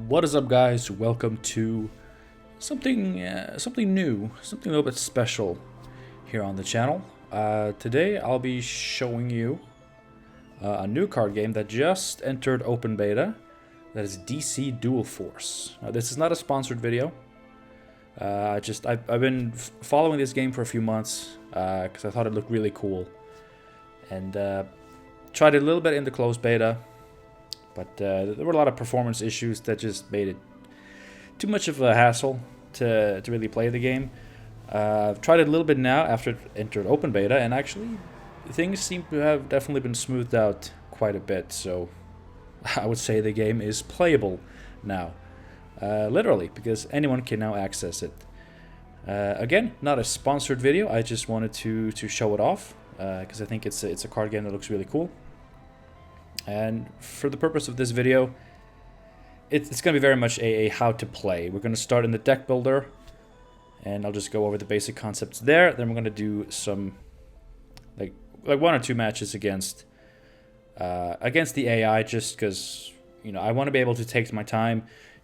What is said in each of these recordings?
What is up, guys? Welcome to something new, something a little bit special here on the channel. Today I'll be showing you a new card game that just entered open beta. That is DC Dual Force. Now, this is not a sponsored video. I've been following this game for a few months because I thought it looked really cool, and tried it a little bit in the closed beta. But there were a lot of performance issues that just made it too much of a hassle to really play the game. I've tried it a little bit now after it entered open beta, and actually things seem to have definitely been smoothed out quite a bit. So I would say the game is playable now, literally, because anyone can now access it. Again, not a sponsored video. I just wanted to show it off because I think it's a card game that looks really cool. And for the purpose of this video, it's going to be very much a how to play. We're going to start in the Deckbuilder, and I'll just go over the basic concepts there. Then we're going to do some like one or two matches against the AI, just because I want to be able to take my time,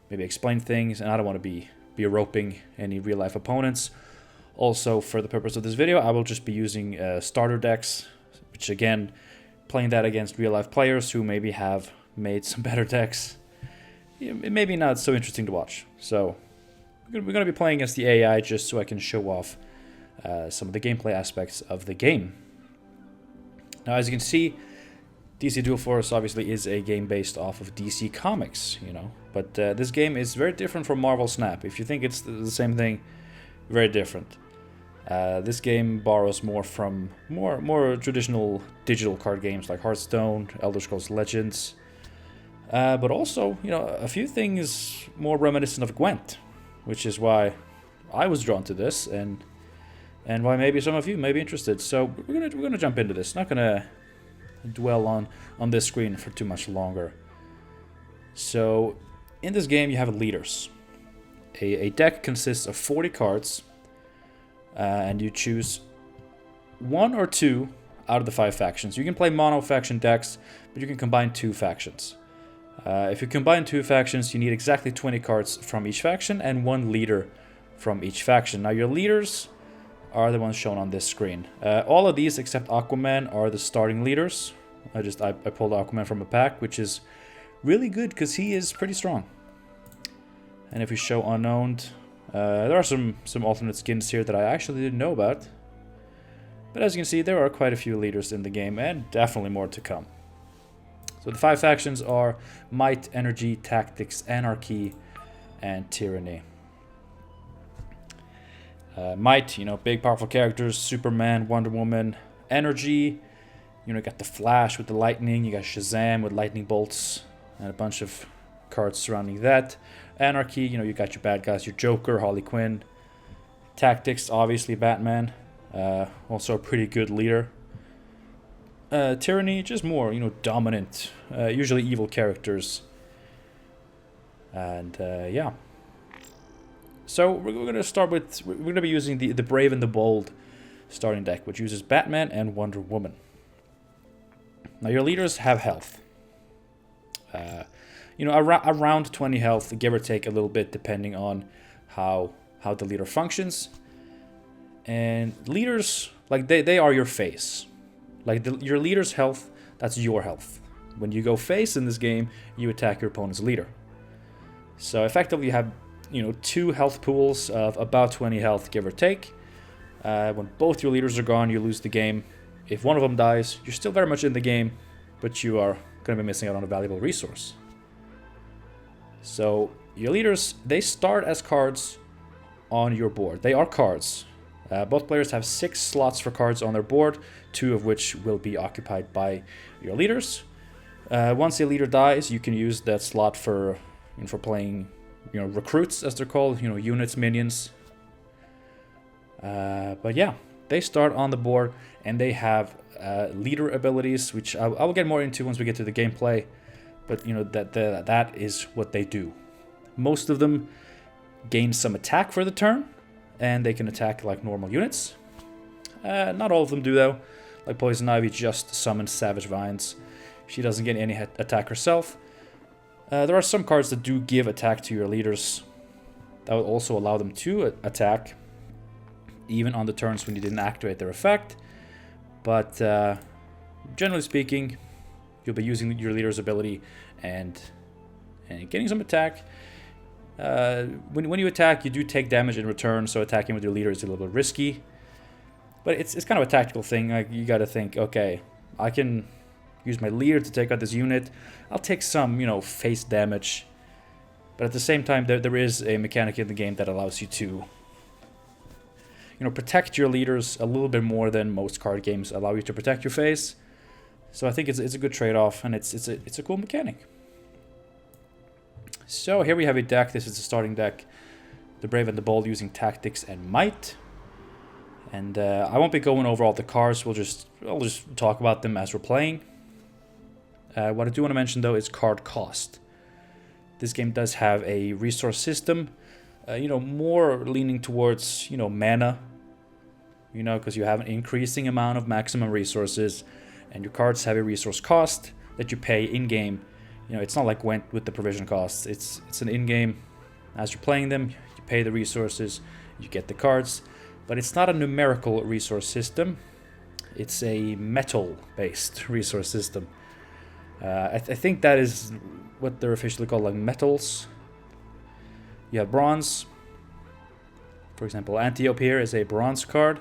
maybe explain things, and I don't want to be roping any real life opponents. Also, for the purpose of this video, I will just be using starter decks, which again, playing that against real-life players who maybe have made some better decks, it may be not so interesting to watch. So we're going to be playing against the AI just so I can show off some of the gameplay aspects of the game. Now, as you can see, DC Dual Force obviously is a game based off of DC Comics, but this game is very different from Marvel Snap. If you think it's the same thing, very different. This game borrows more from more traditional digital card games like Hearthstone, Elder Scrolls Legends, but also a few things more reminiscent of Gwent, which is why I was drawn to this, and why maybe some of you may be interested. So we're gonna jump into this. Not gonna dwell on this screen for too much longer. So in this game you have leaders. A deck consists of 40 cards. And you choose one or two out of the 5 factions. You can play mono faction decks, but you can combine 2 factions. If you combine 2 factions, you need exactly 20 cards from each faction and 1 leader from each faction. Now, your leaders are the ones shown on this screen. All of these except Aquaman are the starting leaders. I pulled Aquaman from a pack, which is really good because he is pretty strong. And if we show unowned, there are some alternate skins here that I actually didn't know about. But as you can see, there are quite a few leaders in the game, and definitely more to come. So the 5 factions are Might, Energy, Tactics, Anarchy, and Tyranny. Might, big powerful characters, Superman, Wonder Woman. Energy, you got the Flash with the lightning, you got Shazam with lightning bolts, and a bunch of cards surrounding that. Anarchy, you got your bad guys, your Joker, Harley Quinn. Tactics, obviously Batman, also a pretty good leader. Tyranny, just more, dominant, usually evil characters. And yeah. So we're going to start with, we're going to be using the Brave and the Bold starting deck, which uses Batman and Wonder Woman. Now your leaders have health. Around 20 health, give or take a little bit, depending on how the leader functions. And leaders, they are your face. Your leader's health, that's your health. When you go face in this game, you attack your opponent's leader. So effectively, you have 2 health pools of about 20 health, give or take. When both your leaders are gone, you lose the game. If one of them dies, you're still very much in the game, but you are going to be missing out on a valuable resource. So your leaders, they start as cards on your board. They are cards. Both players have 6 slots for cards on their board, 2 of which will be occupied by your leaders. Once a leader dies, you can use that slot for playing, recruits, as they're called, units, minions. But yeah, they start on the board, and they have leader abilities, which I will get more into once we get to the gameplay. But that is what they do. Most of them gain some attack for the turn, and they can attack like normal units. Not all of them do though. Like Poison Ivy just summons Savage Vines. She doesn't get any attack herself. There are some cards that do give attack to your leaders. That would also allow them to attack, even on the turns when you didn't activate their effect. But generally speaking, you'll be using your leader's ability and getting some attack. When you attack, you do take damage in return, so attacking with your leader is a little bit risky. But it's kind of a tactical thing. Like, you got to think, okay, I can use my leader to take out this unit. I'll take some, face damage. But at the same time, there is a mechanic in the game that allows you to, protect your leaders a little bit more than most card games allow you to protect your face. So I think it's a good trade-off, and it's a cool mechanic. So here we have a deck. This is the starting deck. The Brave and the Bold using Tactics and Might. And I won't be going over all the cards. I'll just talk about them as we're playing. What I do want to mention, though, is card cost. This game does have a resource system, more leaning towards, mana, because you have an increasing amount of maximum resources, and your cards have a resource cost that you pay in-game. It's not like Gwent with the provision costs. It's an in-game. As you're playing them, you pay the resources, you get the cards, but it's not a numerical resource system. It's a metal-based resource system. I think that is what they're officially called, like metals. You have bronze. For example, Antiope here is a bronze card.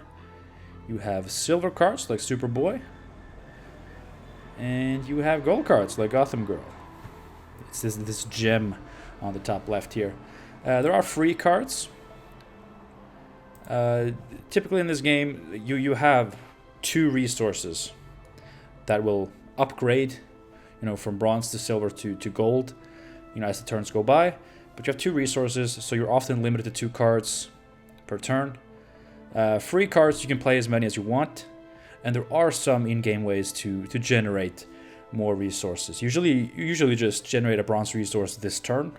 You have silver cards like Superboy. And you have gold cards like Gotham Girl. It's this gem on the top left here. There are free cards. Typically in this game, you have 2 resources that will upgrade, from bronze to silver to gold, as the turns go by. But you have 2 resources, so you're often limited to 2 cards per turn. Free cards, you can play as many as you want, and there are some in-game ways to generate more resources. You usually just generate a bronze resource this turn,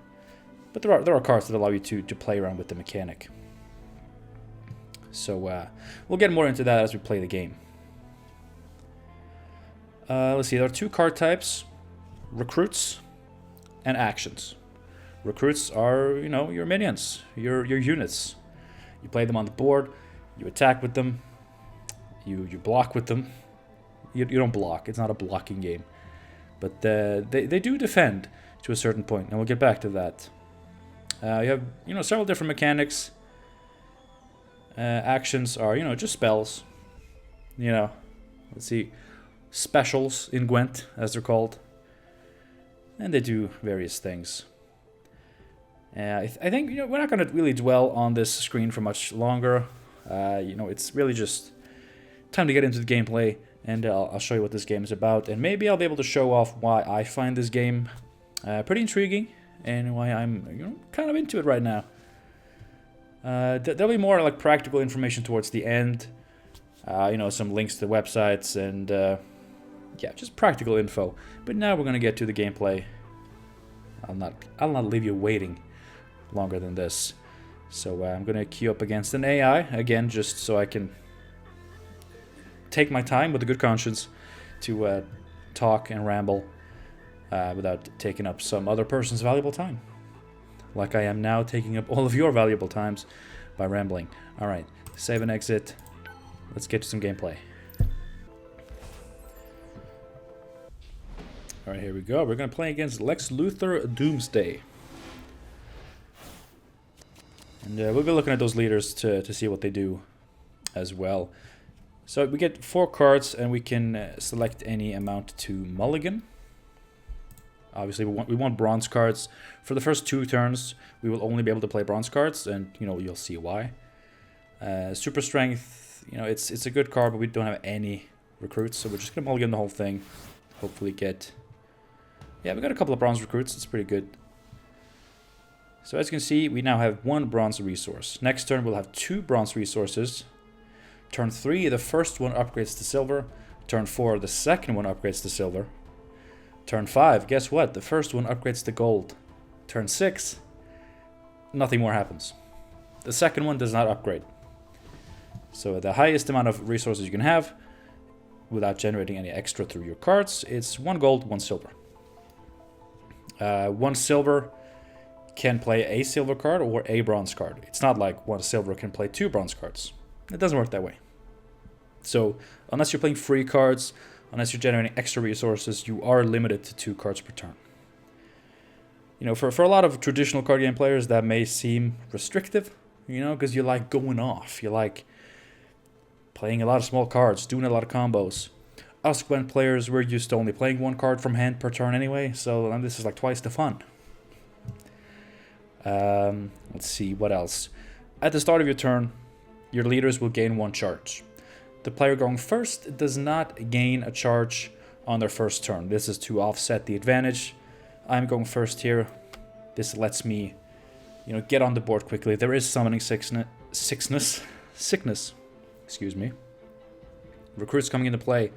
but there are cards that allow you to play around with the mechanic. So we'll get more into that as we play the game. Let's see, there are 2 card types: recruits and actions. Recruits are, your minions, your units. You play them on the board, you attack with them, you block with them. You don't block, it's not a blocking game. But they do defend to a certain point, and we'll get back to that. You have, several different mechanics. Actions are, just spells. Let's see, specials in Gwent, as they're called. And they do various things. I think, we're not going to really dwell on this screen for much longer. It's really just time to get into the gameplay, and I'll show you what this game is about. And maybe I'll be able to show off why I find this game pretty intriguing, and why I'm, kind of into it right now. There'll be more like practical information towards the end. Some links to the websites and just practical info. But now we're gonna get to the gameplay. I'll not leave you waiting longer than this. So I'm gonna queue up against an AI again, just so I can take my time with a good conscience to talk and ramble without taking up some other person's valuable time. Like I am now taking up all of your valuable times by rambling. Alright, save and exit. Let's get to some gameplay. Alright, here we go. We're going to play against Lex Luthor Doomsday. And we'll be looking at those leaders to see what they do as well. So we get 4 cards, and we can select any amount to mulligan. Obviously, we want bronze cards. For the first 2 turns, we will only be able to play bronze cards, and you'll see why. Super Strength, it's a good card, but we don't have any recruits, so we're just gonna mulligan the whole thing. Hopefully get... Yeah, we got a couple of bronze recruits. It's pretty good. So as you can see, we now have 1 bronze resource. Next turn, we'll have 2 bronze resources. Turn 3, the first one upgrades to silver. Turn 4, the second one upgrades to silver. Turn 5, guess what? The first one upgrades to gold. Turn 6, nothing more happens. The second one does not upgrade. So the highest amount of resources you can have, without generating any extra through your cards, it's 1 gold, 1 silver. One silver can play a silver card or a bronze card. It's not like one silver can play 2 bronze cards. It doesn't work that way. So unless you're playing free cards, unless you're generating extra resources, you are limited to 2 cards per turn. You know, for a lot of traditional card game players, that may seem restrictive, you know, because you like going off. You like playing a lot of small cards, doing a lot of combos. Us Gwent players, we're used to only playing 1 card from hand per turn anyway, so this is like twice the fun. Let's see, what else? At the start of your turn, your leaders will gain 1 charge. The player going first does not gain a charge on their first turn. This is to offset the advantage. I'm going first here. This lets me, you know, get on the board quickly. There is summoning sickness. Excuse me. Recruits coming into play,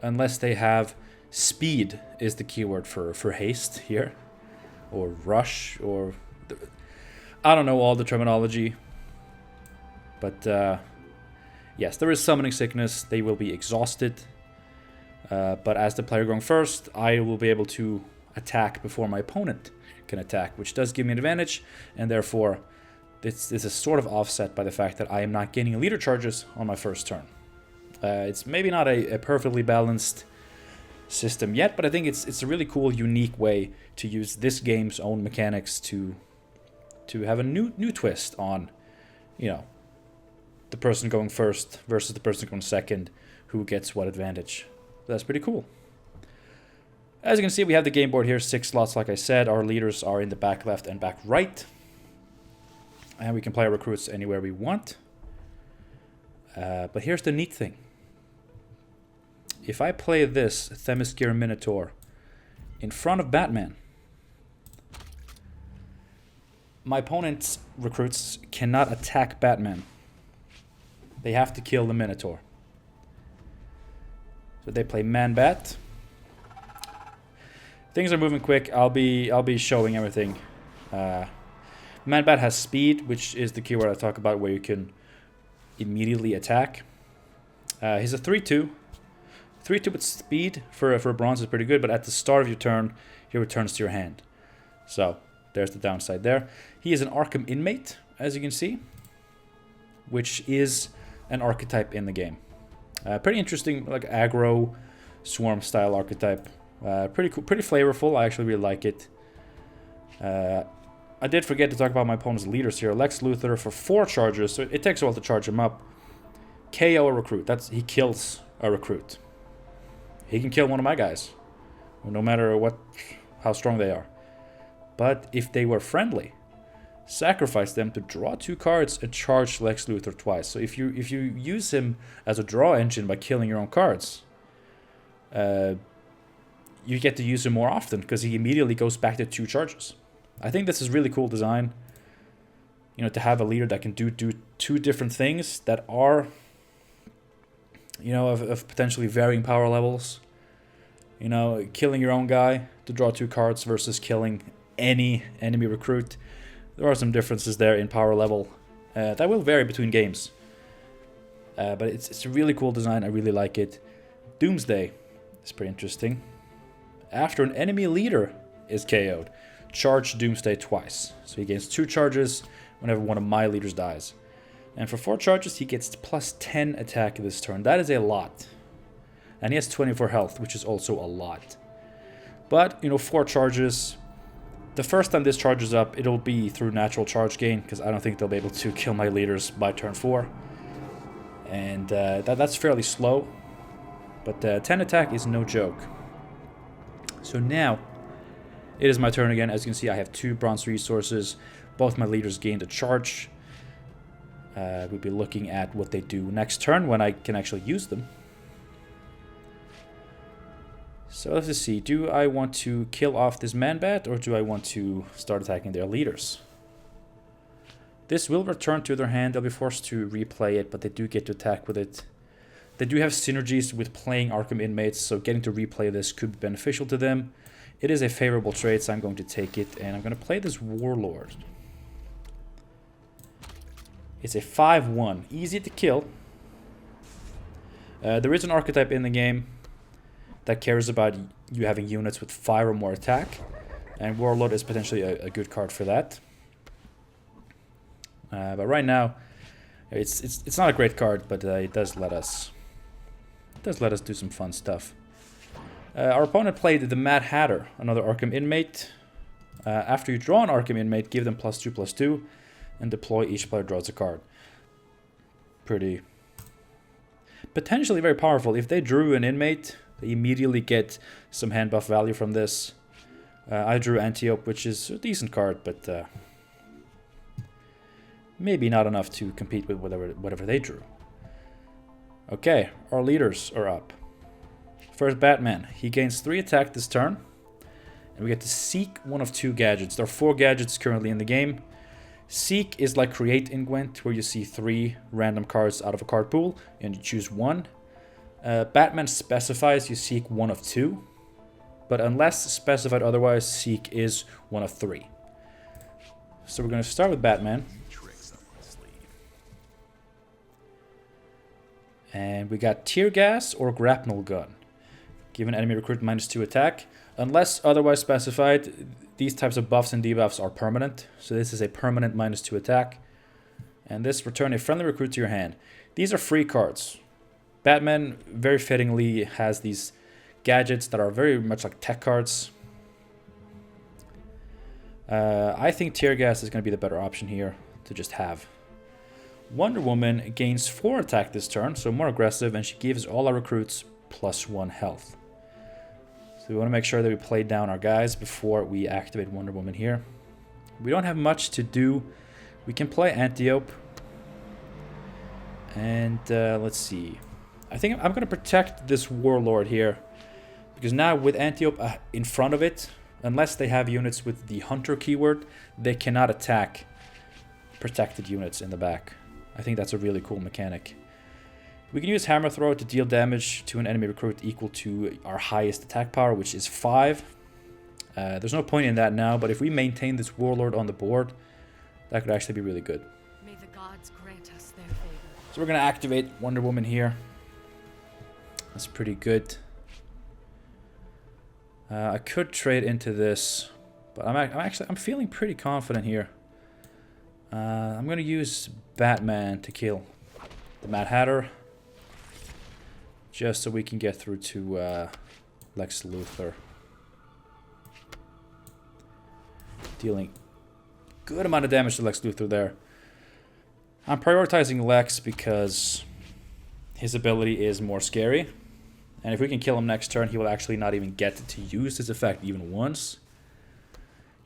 unless they have speed is the keyword for haste here, or rush, or I don't know all the terminology, but yes, there is summoning sickness. They will be exhausted, but as the player going first, I will be able to attack before my opponent can attack, which does give me an advantage, and therefore this is sort of offset by the fact that I am not gaining leader charges on my first turn. It's maybe not a perfectly balanced system yet, but I think it's a really cool, unique way to use this game's own mechanics to have a new twist on, you know, the person going first versus the person going second, who gets what advantage. That's pretty cool. As you can see, we have the game board here, 6 slots like I said. Our leaders are in the back left and back right. And we can play our recruits anywhere we want. But here's the neat thing. If I play this Themyscira Minotaur in front of Batman, my opponent's recruits cannot attack Batman. They have to kill the Minotaur. So they play Man-Bat. Things are moving quick. I'll be showing everything. Man-Bat has speed, which is the keyword I talk about, where you can immediately attack. He's a 3/2. 3/2 with speed for bronze is pretty good, but at the start of your turn, he returns to your hand. So there's the downside there. He is an Arkham inmate, as you can see, which is an archetype in the game. Pretty interesting, like aggro swarm style archetype. Pretty cool, pretty flavorful. I actually really like it. I did forget to talk about my opponent's leaders here. Lex Luthor for 4 charges, so it takes a while to charge him up. KO a recruit. He kills a recruit. He can kill one of my guys, no matter how strong they are. But if they were friendly, sacrifice them to draw 2 cards and charge Lex Luthor twice. So if you use him as a draw engine by killing your own cards, you get to use him more often because he immediately goes back to 2 charges. I think this is really cool design. You know, to have a leader that can do 2 different things that are, you know, of potentially varying power levels. You know, killing your own guy to draw 2 cards versus killing any enemy recruit. There are some differences there in power level. That will vary between games. But it's a really cool design. I really like it. Doomsday is pretty interesting. After an enemy leader is KO'd, charge Doomsday twice. So he gains 2 charges whenever one of my leaders dies. And for 4 charges, he gets plus 10 attack this turn. That is a lot. And he has 24 health, which is also a lot. But, you know, 4 charges. The first time this charges up, it'll be through natural charge gain, because I don't think they'll be able to kill my leaders by turn 4. And that's fairly slow. But 10 attack is no joke. So now, it is my turn again. As you can see, I have 2 bronze resources. Both my leaders gained a charge. We'll be looking at what they do next turn when I can actually use them. So let's just see. Do I want to kill off this Man-Bat, or do I want to start attacking their leaders? This will return to their hand. They'll be forced to replay it, but they do get to attack with it. They do have synergies with playing Arkham inmates, so getting to replay this could be beneficial to them. It is a favorable trade, so I'm going to take it, and I'm going to play this Warlord. It's a 5/1, easy to kill. There is an archetype in the game that cares about you having units with 5 or more attack. And Warlord is potentially a good card for that. But right now, it's not a great card, but it does let us do some fun stuff. Our opponent played the Mad Hatter, another Arkham inmate. After you draw an Arkham inmate, give them +2/+2, and deploy. Each player draws a card. Pretty potentially very powerful. If they drew an inmate, they immediately get some hand buff value from this. I drew Antiope, which is a decent card, but maybe not enough to compete with whatever they drew. Okay, our leaders are up. First, Batman. He gains 3 attack this turn, and we get to seek one of 2 gadgets. There are 4 gadgets currently in the game. Seek is like Create in Gwent, where you see 3 random cards out of a card pool, and you choose one. Batman specifies you seek one of 2, but unless specified otherwise, Seek is one of 3. So we're going to start with Batman. And we got Tear Gas or Grapnel Gun. Give an enemy recruit -2 attack. Unless otherwise specified, these types of buffs and debuffs are permanent. So this is a permanent -2 attack. And this return a friendly recruit to your hand. These are free cards. Batman very fittingly has these gadgets that are very much like tech cards. I think Tear Gas is going to be the better option here to just have. Wonder Woman gains 4 attack this turn, so more aggressive, and she gives all our recruits +1 health. So we want to make sure that we play down our guys before we activate Wonder Woman here. We don't have much to do. We can play Antiope. And let's see. I think I'm going to protect this Warlord here. Because now with Antiope in front of it, unless they have units with the Hunter keyword, they cannot attack protected units in the back. I think that's a really cool mechanic. We can use Hammer Throw to deal damage to an enemy recruit equal to our highest attack power, which is 5. There's no point in that now, but if we maintain this Warlord on the board, that could actually be really good. May the gods grant us their favor. So we're going to activate Wonder Woman here. That's pretty good. I could trade into this, but I'm feeling pretty confident here. I'm going to use Batman to kill the Mad Hatter, just so we can get through to Lex Luthor. Dealing good amount of damage to Lex Luthor there. I'm prioritizing Lex because his ability is more scary. And if we can kill him next turn, he will actually not even get to use his effect even once.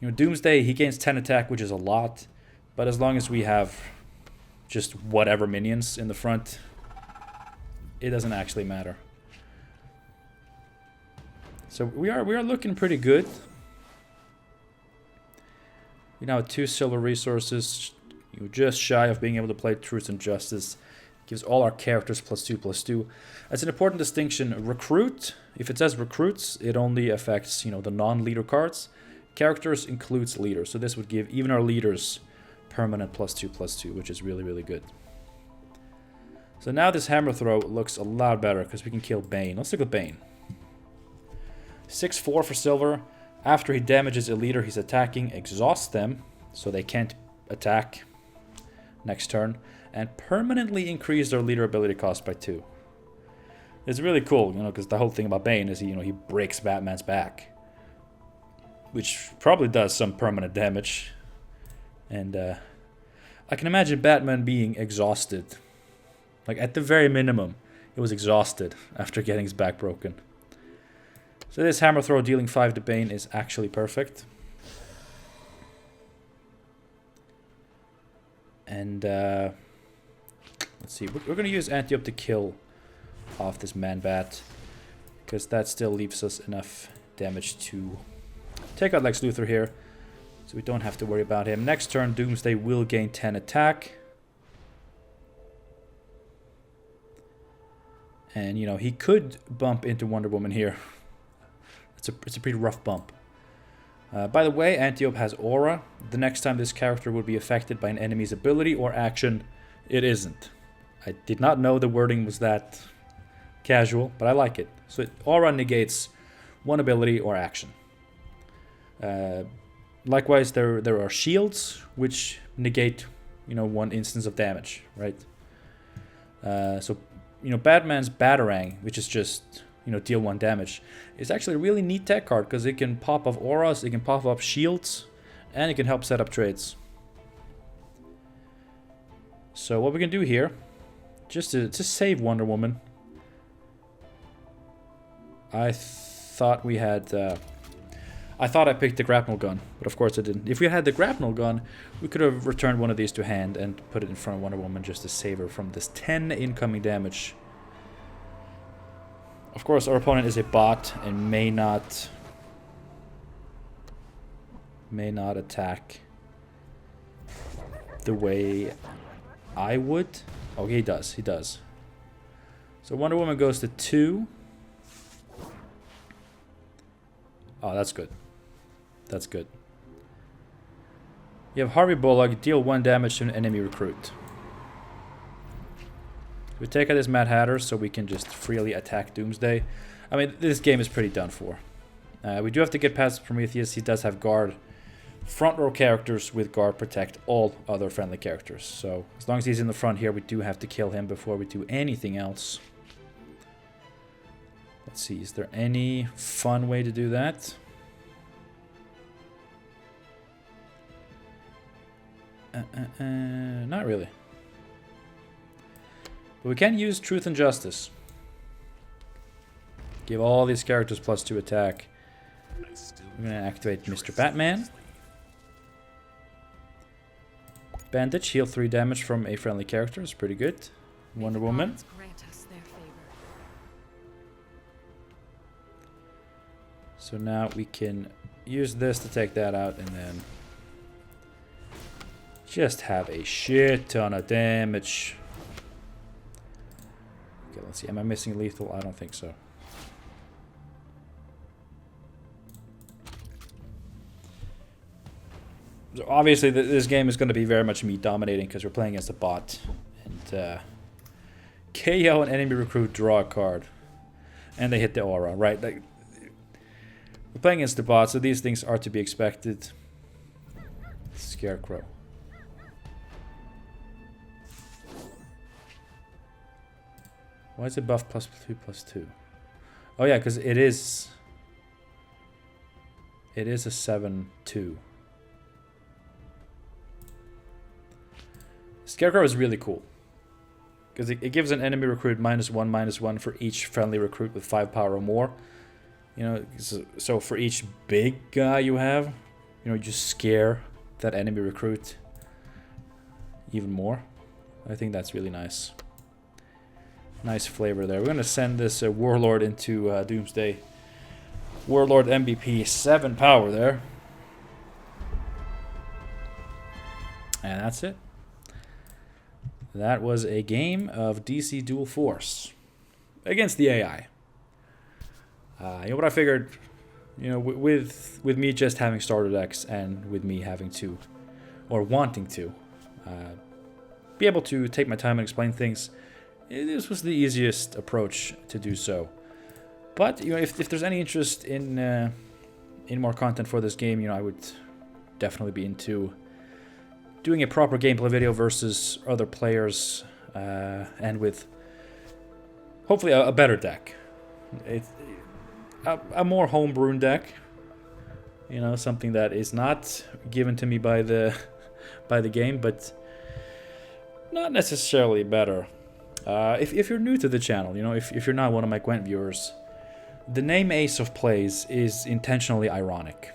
You know, Doomsday, he gains 10 attack, which is a lot. But as long as we have just whatever minions in the front, it doesn't actually matter. So we are looking pretty good. We now have 2 silver resources. You're just shy of being able to play Truth and Justice. Gives all our characters +2/+2. That's an important distinction. Recruit, if it says recruits, it only affects, you know, the non-leader cards. Characters includes leaders, so this would give even our leaders permanent +2/+2, which is really, really good. So now this Hammer Throw looks a lot better because we can kill Bane. Let's look at Bane. 6/4 for silver. After he damages a leader he's attacking, exhausts them so they can't attack next turn, and permanently increase their leader ability cost by 2. It's really cool, you know, because the whole thing about Bane is he breaks Batman's back, which probably does some permanent damage. And I can imagine Batman being exhausted. Like, at the very minimum, he was exhausted after getting his back broken. So this Hammer Throw dealing 5 to Bane is actually perfect. And let's see, we're going to use Antiope to kill off this Man-Bat, because that still leaves us enough damage to take out Lex Luthor here, so we don't have to worry about him. Next turn, Doomsday will gain 10 attack. And, you know, he could bump into Wonder Woman here. It's a pretty rough bump. By the way, Antiope has Aura. The next time this character will be affected by an enemy's ability or action, it isn't. I did not know the wording was that casual, but I like it. So Aura negates one ability or action. Likewise, there are shields which negate, you know, one instance of damage, right? So, you know, Batman's Batarang, which is just, you know, deal 1 damage, is actually a really neat tech card because it can pop off auras, it can pop up shields, and it can help set up trades. So what we can do here, just to save Wonder Woman, I thought we had... I thought I picked the grapnel gun, but of course I didn't. If we had the grapnel gun, we could have returned one of these to hand and put it in front of Wonder Woman just to save her from this 10 incoming damage. Of course, our opponent is a bot and may not attack the way I would. Oh, he does. He does. So Wonder Woman goes to 2. Oh, that's good. That's good. You have Harvey Bullock, deal 1 damage to an enemy recruit. We take out this Mad Hatter so we can just freely attack Doomsday. I mean, this game is pretty done for. We do have to get past Prometheus. He does have guard. Front row characters with guard protect all other friendly characters. So as long as he's in the front here, we do have to kill him before we do anything else. Let's see, is there any fun way to do that? Not really. But we can use Truth and Justice. Give all these characters +2 attack. I'm going to activate Mr. Batman. Bandage, heal 3 damage from a friendly character. Is pretty good. Wonder Woman. So now we can use this to take that out and then just have a shit ton of damage. Okay, let's see. Am I missing lethal? I don't think so. So obviously this game is going to be very much me dominating because we're playing against a bot. And KO an enemy recruit, draw a card. And they hit the aura, right? Like, we're playing against the bot, so these things are to be expected. Scarecrow. Why is it buff +2/+2? Oh yeah, because it is a 7/2. Scarecrow is really cool. Because it gives an enemy recruit -1/-1 for each friendly recruit with 5 power or more. You know, so for each big guy you have, you know, you scare that enemy recruit even more. I think that's really nice. Nice flavor there. We're going to send this Warlord into Doomsday. Warlord MVP, 7 power there. And that's it. That was a game of DC Dual Force against the AI. You know what I figured, you know, with me just having starter decks and with me having to, or wanting to, be able to take my time and explain things, this was the easiest approach to do so. But you know, if there's any interest in more content for this game, you know, I would definitely be into doing a proper gameplay video versus other players, and with hopefully a better deck. A more home-brewn deck, you know, something that is not given to me by the game, but not necessarily better. If you're new to the channel, you know, if you're not one of my Gwent viewers, the name Ace of Plays is intentionally ironic,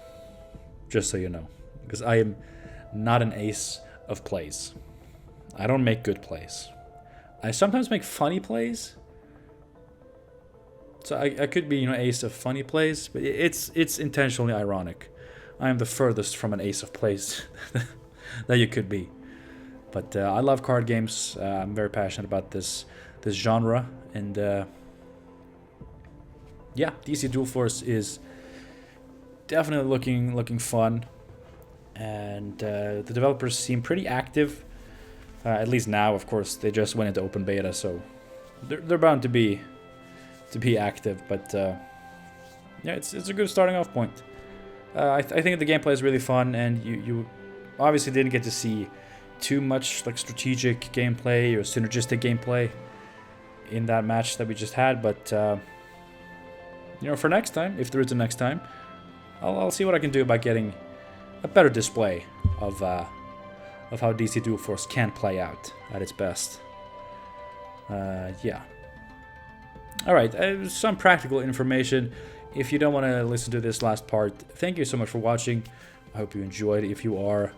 just so you know, because I am not an ace of plays. I don't make good plays. I sometimes make funny plays. So I could be, you know, ace of funny plays, but it's intentionally ironic. I am the furthest from an ace of plays that you could be. But I love card games. I'm very passionate about this genre, and yeah, DC Dual Force is definitely looking fun, and the developers seem pretty active. At least now, of course, they just went into open beta, so they're bound to be active. But yeah, it's a good starting off point. I think the gameplay is really fun, and you obviously didn't get to see too much like strategic gameplay or synergistic gameplay in that match that we just had, but you know, for next time, if there is a next time, I'll see what I can do by getting a better display of how DC Dual Force can play out at its best. Yeah. Alright, some practical information. If you don't want to listen to this last part, thank you so much for watching. I hope you enjoyed. If you are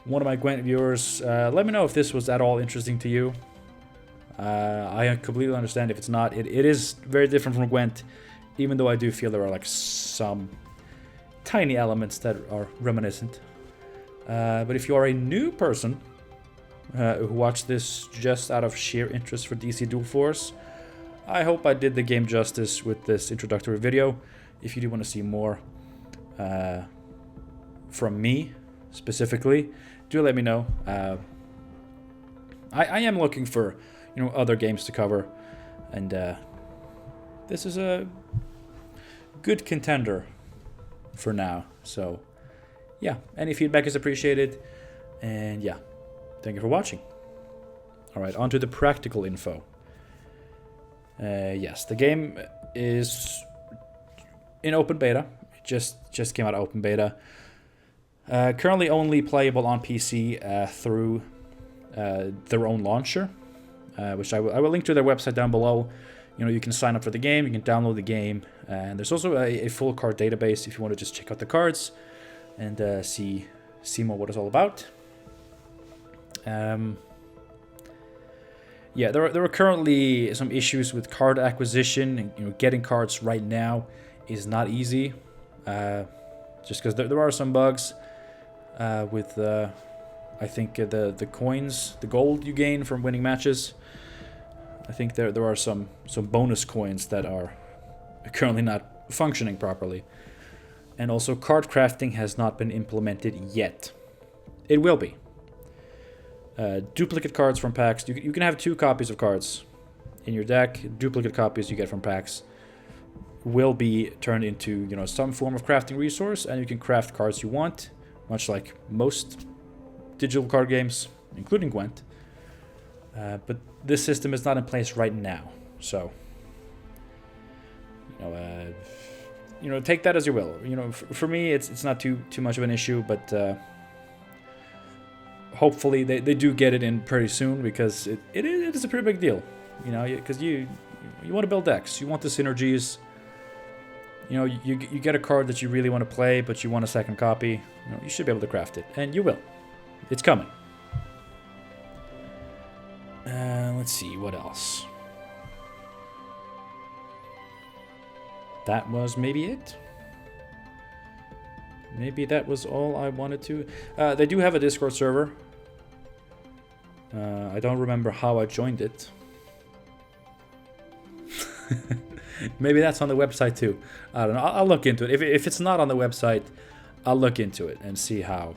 one of my Gwent viewers, let me know if this was at all interesting to you. I completely understand if it's not. It is very different from Gwent, even though I do feel there are like some tiny elements that are reminiscent. But if you are a new person who watched this just out of sheer interest for DC Dual Force, I hope I did the game justice with this introductory video. If you do want to see more from me specifically, do let me know. I am looking for, you know, other games to cover, and this is a good contender for now. So yeah, any feedback is appreciated, and yeah, thank you for watching. All right, on to the practical info. Yes, the game is in open beta. It just came out of open beta. Currently only playable on PC through their own launcher, which I will link to their website down below. You know, you can sign up for the game, you can download the game, and there's also a full card database if you want to just check out the cards and see more what it's all about. Yeah, there are currently some issues with card acquisition. And, you know, getting cards right now is not easy, just because there are some bugs with I think the coins, the gold you gain from winning matches. I think there are some bonus coins that are currently not functioning properly, and also card crafting has not been implemented yet. It will be. Duplicate cards from packs. You can have 2 copies of cards in your deck. Duplicate copies you get from packs will be turned into, you know, some form of crafting resource, and you can craft cards you want, much like most digital card games, including Gwent. But this system is not in place right now, so you know, take that as you will. You know, for me, it's not too much of an issue, but hopefully they do get it in pretty soon, because it is a pretty big deal. You know, because you want to build decks, you want the synergies. You know, you get a card that you really want to play, but you want a second copy. You know, you should be able to craft it, and you will. It's coming. Let's see, what else? That was maybe it. Maybe that was all I wanted to. They do have a Discord server. I don't remember how I joined it. Maybe that's on the website too. I don't know. I'll look into it. If it's not on the website, I'll look into it and see how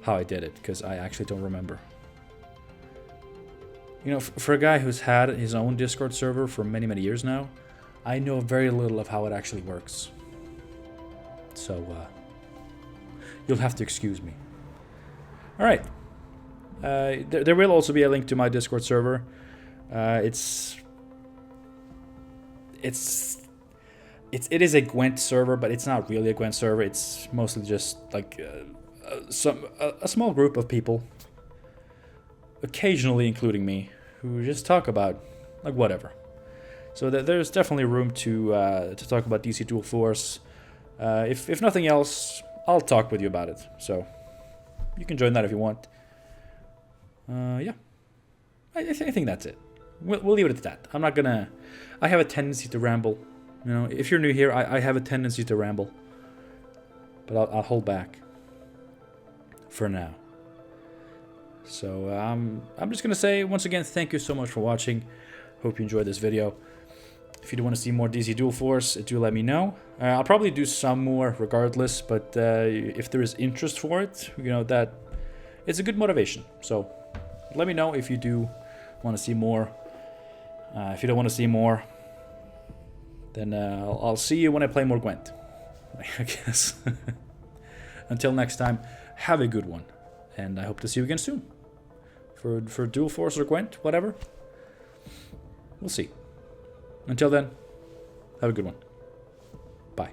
I did it, because I actually don't remember. You know, for a guy who's had his own Discord server for many years now, I know very little of how it actually works. So, you'll have to excuse me. All right. There will also be a link to my Discord server. It is a Gwent server, but it's not really a Gwent server. It's mostly just like a small group of people, occasionally including me, who just talk about like whatever. So there's definitely room to talk about DC Dual Force. If nothing else, I'll talk with you about it. So you can join that if you want. Yeah, I think that's it. We'll leave it at that. I'm not gonna. I have a tendency to ramble. You know, if you're new here, I have a tendency to ramble. But I'll hold back for now. So I'm just gonna say once again, thank you so much for watching. Hope you enjoyed this video. If you do want to see more DC Dual Force, do let me know. I'll probably do some more regardless, but if there is interest for it, you know, that it's a good motivation. So let me know if you do want to see more. If you don't want to see more, then I'll see you when I play more Gwent. I guess. Until next time, have a good one. And I hope to see you again soon. For Dual Force or Gwent, whatever. We'll see. Until then, have a good one. Bye.